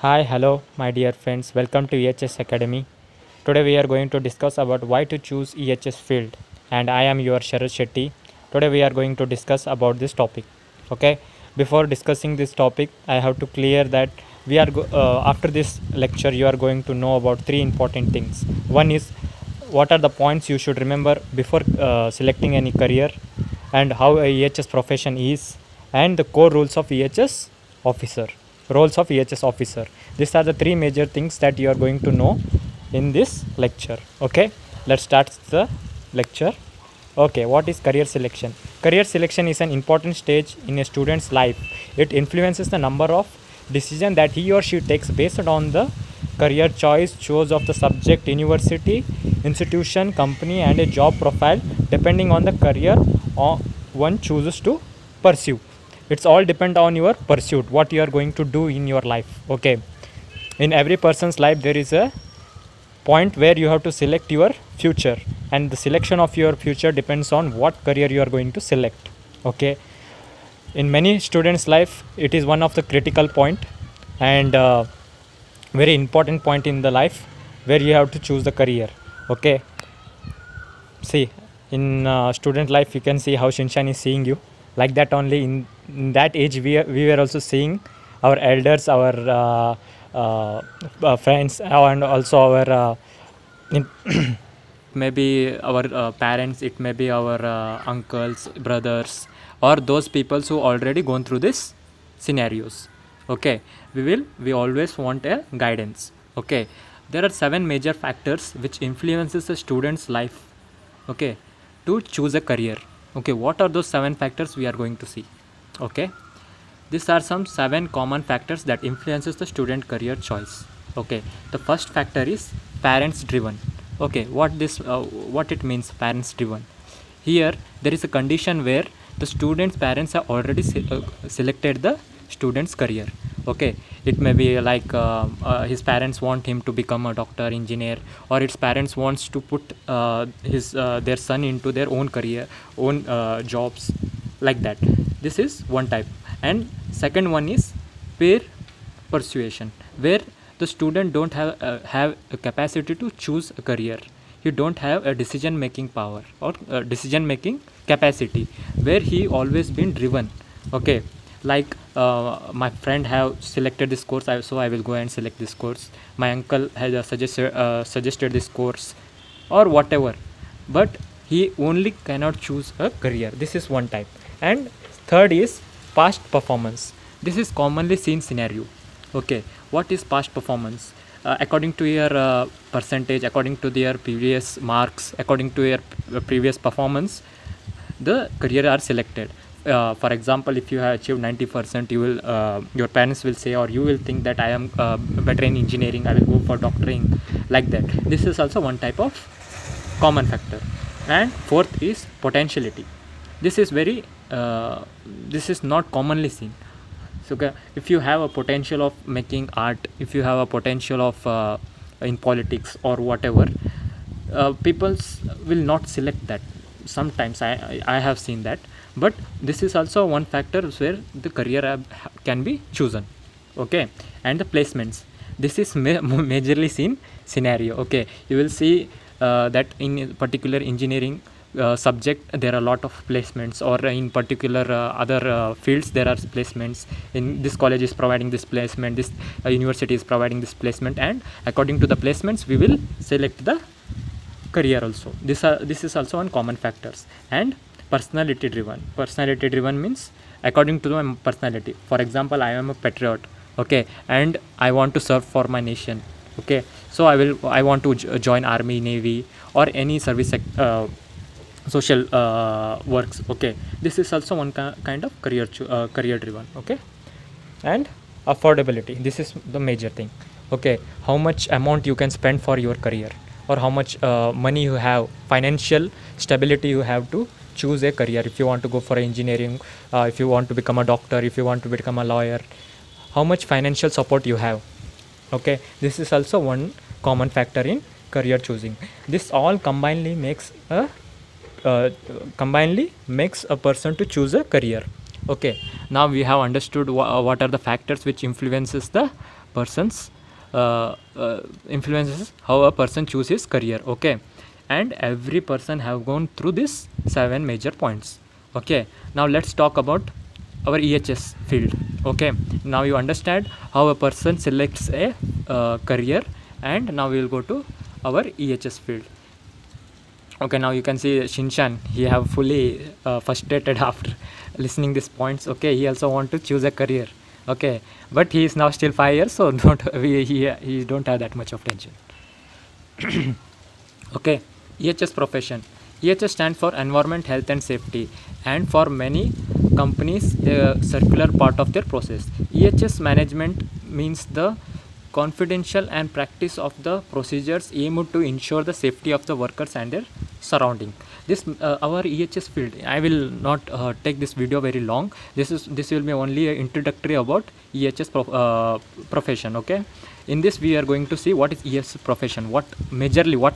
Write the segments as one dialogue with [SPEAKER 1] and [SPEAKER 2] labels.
[SPEAKER 1] Hi, hello, my dear friends. Welcome to EHS Academy. Today we are going to discuss about why to choose EHS field, and I am your Sharad Shetty. Today we are going to discuss about this topic. Okay. Before discussing this topic, I have to clear that after this lecture you are going to know about three important things. One is what are the points you should remember before selecting any career, and how a EHS profession is, and the core rules of EHS officer. Roles of EHS officer. These are the three major things that you are going to know in this lecture. Okay, let's start the lecture. Okay, what is career selection? Career selection is an important stage in a student's life. It influences the number of decisions that he or she takes based on the career choice of the subject, university, institution, company, and a job profile depending on the career one chooses to pursue. It's all depend on your pursuit, what you are going to do in your life. Okay, in every person's life there is a point where you have to select your future, and the selection of your future depends on what career you are going to select. Okay, in many students life it is one of the critical point and very important point in the life where you have to choose the career. Okay, see, in student life you can see how Shinshan is seeing you like that. Only in that age we were also seeing our elders, our friends, and also our in maybe our parents, it may be our uncles, brothers, or those people who already gone through this scenarios. Okay, we always want a guidance. Okay, there are 7 major factors which influences a student's life, okay, to choose a career. Okay, what are those 7 factors we are going to see? Okay, these are some 7 common factors that influences the student career choice. Okay, the first factor is parents driven. Okay, what it means, parents driven? Here there is a condition where the student's parents have already selected the student's career. Okay, it may be like his parents want him to become a doctor, engineer, or its parents wants to put their son into their own career, own jobs, like that. This is one type. And second one is peer persuasion, where the student don't have a capacity to choose a career. He don't have a decision making power or decision making capacity, where he always been driven. Okay, like my friend have selected this course, so I will go and select this course. My uncle has suggested this course or whatever, but he only cannot choose a career. This is one type. And third is past performance. This is commonly seen scenario. Okay, what is past performance? According to your percentage, according to their previous marks, according to your previous performance, the career are selected. For example, if you have achieved 90%, you will your parents will say, or you will think that I am better in engineering, I will go for doctoring, like that. This is also one type of common factor. And fourth is potentiality. This is very this is not commonly seen. So if you have a potential of making art, if you have a potential of in politics or whatever, people will not select that. Sometimes I have seen that. But this is also one factor where the career can be chosen. Okay, and the placements. This is majorly seen scenario. Okay, you will see that in a particular engineering subject there are a lot of placements, or in particular other fields there are placements. In this college is providing this placement, this university is providing this placement, and according to the placements we will select the career also. This is also one common factors. And personality driven means according to my personality. For example, I am a patriot, okay, and I want to serve for my nation. Okay, so I want to join army, navy, or any service social works. Okay, this is also one kind of career driven. Okay, and affordability, this is the major thing. Okay, how much amount you can spend for your career, or how much money you have, financial stability you have to choose a career. If you want to go for engineering, if you want to become a doctor, if you want to become a lawyer, how much financial support you have. Okay, this is also one common factor in career choosing. This all combinedly makes a person to choose a career. Okay, now we have understood what are the factors which influences the person's influences how a person chooses his career. Okay, and every person have gone through this 7 major points. Okay, now let's talk about our EHS field. Okay, now you understand how a person selects a career, and now we will go to our EHS field. Okay, now you can see Shinshan, he have fully frustrated after listening these points. Okay, he also want to choose a career. Okay, but he is now still 5 years, so he don't have that much of tension. Okay, EHS profession. EHS stands for environment, health and safety, and for many companies a circular part of their process. EHS management means the confidential and practice of the procedures aimed to ensure the safety of the workers and their surrounding. This our EHS field, I will not take this video very long. This will be only an introductory about EHS profession. Okay, in this we are going to see what is EHS profession, what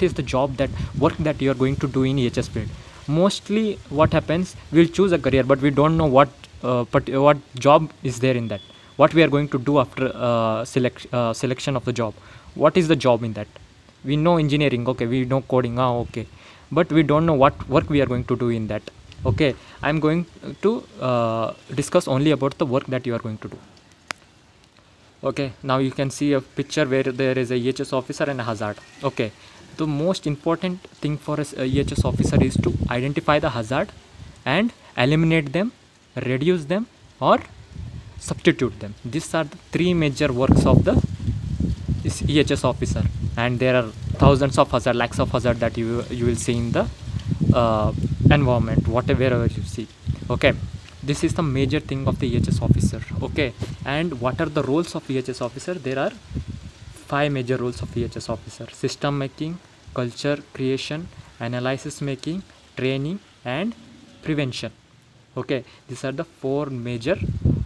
[SPEAKER 1] is the job, that work that you are going to do in EHS field. Mostly what happens, we'll choose a career, but we don't know what job is there in that, what we are going to do after selection of the job. What is the job in that? We know engineering, okay, we know coding, okay, but we don't know what work we are going to do in that. Okay, I'm going to discuss only about the work that you are going to do. Okay, now you can see a picture where there is a EHS officer and a hazard. Okay, the most important thing for a EHS officer is to identify the hazard and eliminate them, reduce them, or substitute them. These are the 3 major works of the EHS officer, and there are thousands of hazard, lakhs of hazard that you will see in the environment, wherever you see. Okay, this is the major thing of the EHS officer. Okay, and what are the roles of EHS officer? There are 5 major roles of EHS officer: system making, culture creation, analysis making, training, and prevention. Okay, these are the 4 major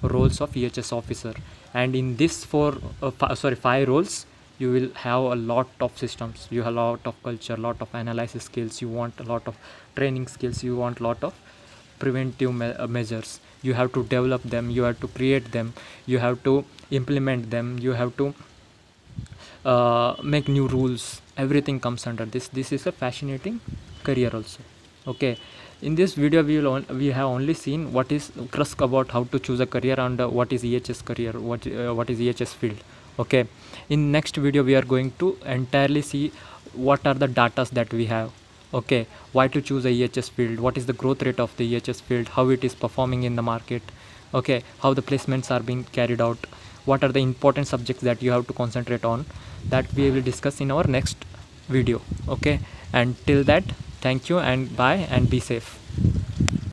[SPEAKER 1] roles of EHS officer, and in this 5 roles you will have a lot of systems, you have a lot of culture, lot of analysis skills, you want a lot of training skills, you want a lot of preventive measures. You have to develop them, you have to create them, you have to implement them, you have to make new rules. Everything comes under this. This is a fascinating career also. Okay, in this video we have only seen what is crux about how to choose a career and what is EHS career, what is EHS field. Okay, in next video we are going to entirely see what are the datas that we have. Okay, why to choose a EHS field, what is the growth rate of the EHS field, how it is performing in the market. Okay, how the placements are being carried out, what are the important subjects that you have to concentrate on, that we will discuss in our next video. Okay, and till that, thank you and bye and be safe.